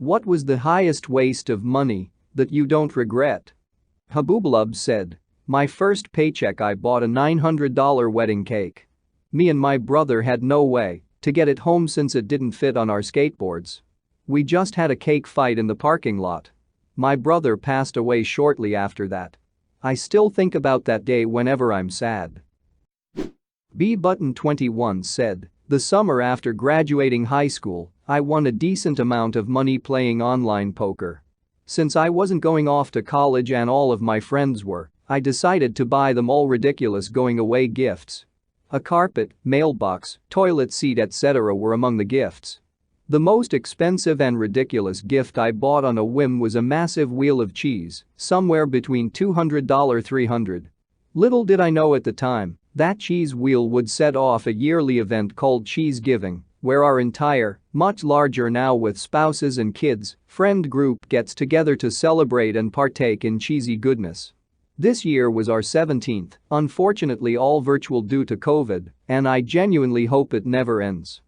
What was the highest waste of money that you don't regret? Habooblub said. My first paycheck I bought a $900 wedding cake. Me and my brother had no way to get it home since it didn't fit on our skateboards. We just had a cake fight in the parking lot. My brother passed away shortly after that. I still think about that day whenever I'm sad. B-Button21 said, the summer after graduating high school, I won a decent amount of money playing online poker. Since I wasn't going off to college and all of my friends were, I decided to buy them all ridiculous going-away gifts. A carpet, mailbox, toilet seat etc. were among the gifts. The most expensive and ridiculous gift I bought on a whim was a massive wheel of cheese, somewhere between $200–300. Little did I know at the time that cheese wheel would set off a yearly event called Cheese Giving, where our entire, much larger now with spouses and kids, friend group gets together to celebrate and partake in cheesy goodness. This year was our 17th, unfortunately all virtual due to COVID, and I genuinely hope it never ends.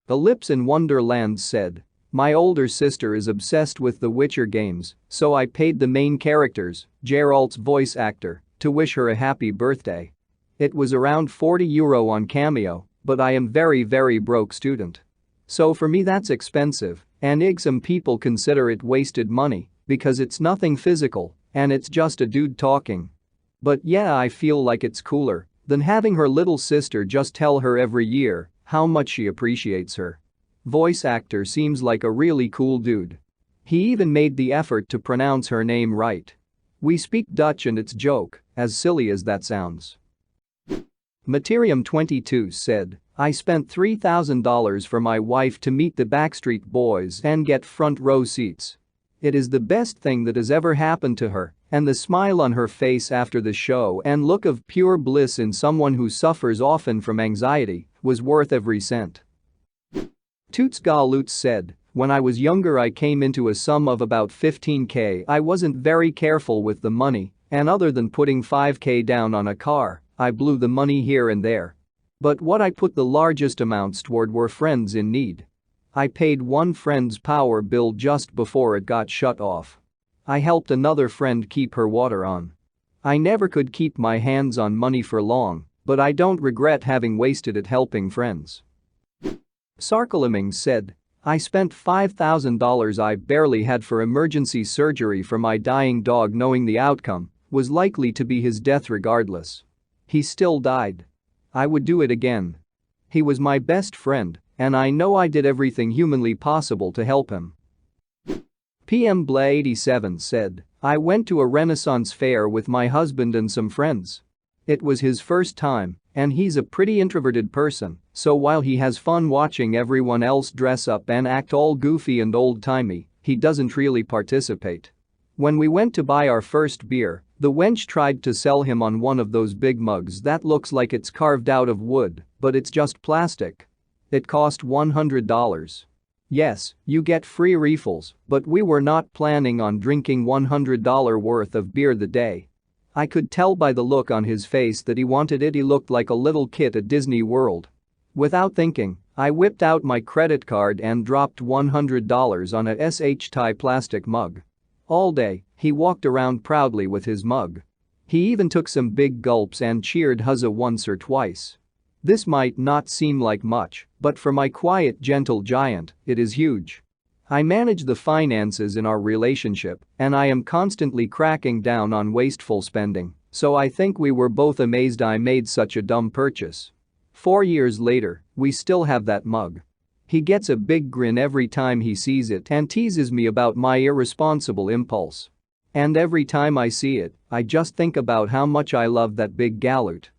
Ellipse in Wonderland said, my older sister is obsessed with the Witcher games, so I paid the main character's, Geralt's voice actor, to wish her a happy birthday. It was around €40 on Cameo, but I am very broke student. So for me that's expensive, and some people consider it wasted money because it's nothing physical and it's just a dude talking. But yeah, I feel like it's cooler than having her little sister just tell her every year how much she appreciates her. Voice actor seems like a really cool dude. He even made the effort to pronounce her name right. We speak Dutch and it's joke, as silly as that sounds. Materium22 said, I spent $3,000 for my wife to meet the Backstreet Boys and get front row seats. It is the best thing that has ever happened to her, and the smile on her face after the show and look of pure bliss in someone who suffers often from anxiety was worth every cent. Toots Galoots said, when I was younger I came into a sum of about $15K. I wasn't very careful with the money, and other than putting $5K down on a car, I blew the money here and there. But what I put the largest amounts toward were friends in need. I paid one friend's power bill just before it got shut off. I helped another friend keep her water on. I never could keep my hands on money for long, but I don't regret having wasted it helping friends. Sarkaliming said, I spent $5,000 I barely had for emergency surgery for my dying dog knowing the outcome was likely to be his death regardless. He still died. I would do it again. He was my best friend, and I know I did everything humanly possible to help him. PM Bla87 said, I went to a Renaissance fair with my husband and some friends. It was his first time, and he's a pretty introverted person, so while he has fun watching everyone else dress up and act all goofy and old-timey, he doesn't really participate. When we went to buy our first beer, the wench tried to sell him on one of those big mugs that looks like it's carved out of wood, but it's just plastic. It cost $100. Yes, you get free refills, but we were not planning on drinking $100 worth of beer the day. I could tell by the look on his face that he wanted it. He looked like a little kid at Disney World. Without thinking, I whipped out my credit card and dropped $100 on a SH-tie plastic mug. All day, he walked around proudly with his mug. He even took some big gulps and cheered Huzza once or twice. This might not seem like much, but for my quiet, gentle giant, it is huge. I manage the finances in our relationship, and I am constantly cracking down on wasteful spending, so I think we were both amazed I made such a dumb purchase. 4 years later, we still have that mug. He gets a big grin every time he sees it and teases me about my irresponsible impulse. And every time I see it, I just think about how much I love that big galoot.